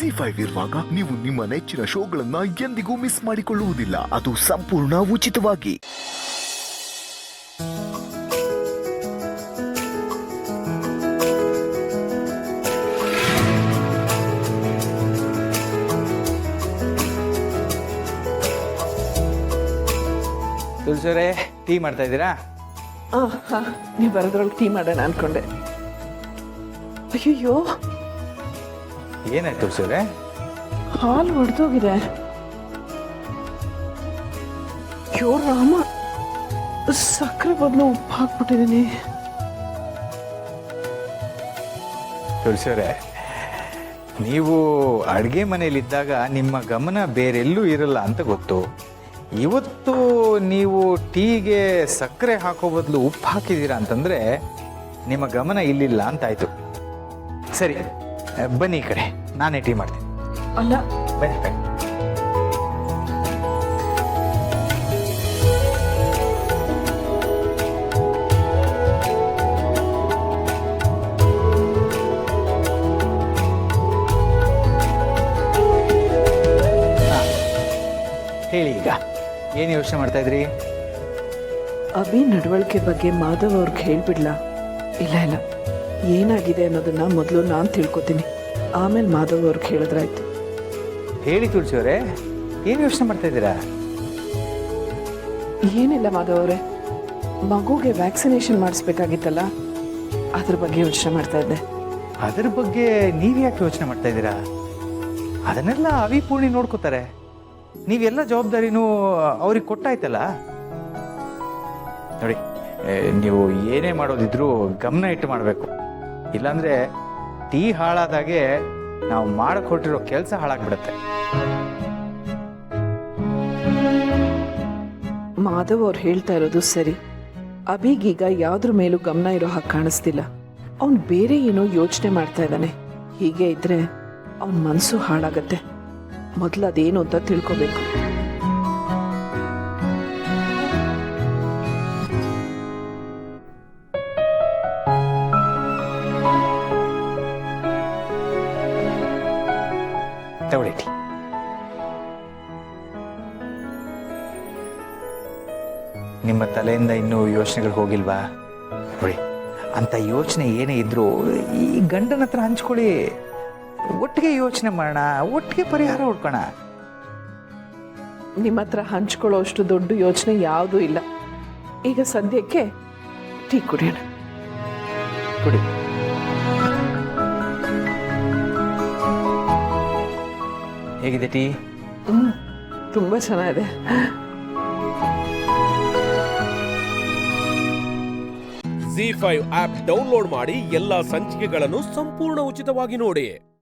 ಜಿ5 ಇರುವಾಗ ನೀವು ನಿಮ್ಮ ನೆಚ್ಚಿನ ಶೋಗಳನ್ನ ಎಂದಿಗೂ ಮಿಸ್ ಮಾಡಿಕೊಳ್ಳುವುದಿಲ್ಲ. ಅದು ಸಂಪೂರ್ಣ ಉಚಿತವಾಗಿ. ತುಳಸಿಯವರೇ, ಟೀ ಮಾಡ್ತಾ ಇದ್ದೀರಾ? ಹಾಂ, ನೀವು ಬರೋದ್ರೊಳಗೆ ಟೀ ಮಾಡೋಣ ಅನ್ಕೊಂಡೆ. ಅಯ್ಯಯ್ಯೋ, ಏನಾಯ್ತು ತುಳಸಿಯವರೇ? ಹಾಲು ಒಡೆದೋಗಿದೆ. ಅಯ್ಯೋ ರಾಮ, ಸಕ್ಕರೆ ಬದಲು ಉಪ್ಪು ಹಾಕ್ಬಿಟ್ಟಿದ್ದೀನಿ. ತುಳಸಿಯವರೇ, ನೀವು ಅಡುಗೆ ಮನೆಯಲ್ಲಿದ್ದಾಗ ನಿಮ್ಮ ಗಮನ ಬೇರೆಲ್ಲೂ ಇರಲ್ಲ ಅಂತ ಗೊತ್ತು. ಇವತ್ತು ನೀವು ಟೀಗೆ ಸಕ್ಕರೆ ಹಾಕೋ ಬದಲು ಉಪ್ಪು ಹಾಕಿದ್ದೀರಾ ಅಂತಂದರೆ ನಿಮ್ಮ ಗಮನ ಇಲ್ಲಿಲ್ಲ ಅಂತಾಯ್ತು. ಸರಿ, ಬನ್ನಿ ಈ ಕಡೆ, ನಾನೇ ಟೀ ಮಾಡ್ತೀನಿ. ಅಲ್ಲ, ಬನ್ನಿ ಬನ್ನಿ. ಹೇಳಿ, ಈಗ ಏನು ಯೋಚನೆ ಮಾಡ್ತಾ ಇದ್ರಿ? ಅಭಿ ನಡವಳಿಕೆ ಬಗ್ಗೆ ಮಾಧವ್ ಅವ್ರಿಗೆ ಹೇಳ್ಬಿಡ್ಲಾ? ಇಲ್ಲ ಇಲ್ಲ, ಏನಾಗಿದೆ ಅನ್ನೋದನ್ನ ಮೊದಲು ನಾನು ತಿಳ್ಕೊತೀನಿ, ಆಮೇಲೆ ಮಾಧವ್ ಅವ್ರಿಗೆ ಹೇಳಿದ್ರಾಯ್ತು. ಹೇಳಿ ತುಳಸಿಯವರೇ, ಏನು ಯೋಚನೆ ಮಾಡ್ತಾ ಇದ್ದೀರಾ? ಏನಿಲ್ಲ ಮಾಧವ್ ಅವರೇ, ಮಗುಗೆ ವ್ಯಾಕ್ಸಿನೇಷನ್ ಮಾಡಿಸ್ಬೇಕಾಗಿತ್ತಲ್ಲ, ಅದ್ರ ಬಗ್ಗೆ ಯೋಚನೆ ಮಾಡ್ತಾ ಇದ್ದೆ. ಅದ್ರ ಬಗ್ಗೆ ನೀವು ಯಾಕೆ ಯೋಚನೆ ಮಾಡ್ತಾ ಇದ್ದೀರಾ? ಅದನ್ನೆಲ್ಲ ಅವಿ ಪೂರ್ಣಿ ನೋಡ್ಕೋತಾರೆ. ನೀವೆಲ್ಲ ಜವಾಬ್ದಾರಿನೂ ಅವ್ರಿಗೆ ಕೊಟ್ಟಾಯ್ತಲ್ಲ. ನೋಡಿ, ನೀವು ಏನೇ ಮಾಡೋದಿದ್ರೂ ಗಮನ ಇಟ್ಟು ಮಾಡಬೇಕು. ಇಲ್ಲಾಂದರೆ ಟೀ ಹಾಳಾದಾಗೆ ನಾವು ಮಾಡಕ್ಕೆ ಹೊರಟಿರೋ ಕೆಲಸ ಹಾಳಾಗ್ಬಿಡುತ್ತೆ. ಮಾಧವ್ ಅವ್ರು ಹೇಳ್ತಾ ಇರೋದು ಸರಿ. ಅಭಿಗೀಗ ಯಾವ್ದ್ರ ಮೇಲೂ ಗಮನ ಇರೋ ಹಾಗೆ ಕಾಣಿಸ್ತಿಲ್ಲ. ಅವನು ಬೇರೆ ಏನೋ ಯೋಚನೆ ಮಾಡ್ತಾ ಇದ್ದಾನೆ. ಹೀಗೆ ಇದ್ರೆ ಅವನ ಮನಸ್ಸು ಹಾಳಾಗತ್ತೆ. ಮೊದಲು ಅದೇನು ಅಂತ ತಿಳ್ಕೋಬೇಕು. ತಗೊಳ್ಳಿ ಟೀ. ನಿಮ್ಮ ತಲೆಯಿಂದ ಇನ್ನೂ ಯೋಚನೆಗಳು ಹೋಗಿಲ್ವಾ? ನೋಡಿ, ಅಂತ ಯೋಚನೆ ಏನೇ ಇದ್ರೂ ಈ ಗಂಡನ ಹತ್ರ ಹಂಚ್ಕೊಳ್ಳಿ. ಒಟ್ಟಿಗೆ ಯೋಚನೆ ಮಾಡೋಣ, ಒಟ್ಟಿಗೆ ಪರಿಹಾರ ಹುಡ್ಕೋಣ. ನಿಮ್ಮ ಹತ್ರ ಹಂಚ್ಕೊಳ್ಳೋ ಅಷ್ಟು ದೊಡ್ಡ ಯೋಚನೆ ಯಾವುದೂ ಇಲ್ಲ. ಈಗ ಸದ್ಯಕ್ಕೆ ಟೀ ಕುಡಿಯೋಣ. ಕುಡಿ. ಹೇಗಿದೆ ಟೀ? ತುಂಬ ಚೆನ್ನಾಗಿದೆ. ಜಿ5 ಆಪ್ ಡೌನ್ಲೋಡ್ ಮಾಡಿ ಎಲ್ಲಾ ಸಂಚಿಕೆಗಳನ್ನು ಸಂಪೂರ್ಣ ಉಚಿತವಾಗಿ ನೋಡಿ.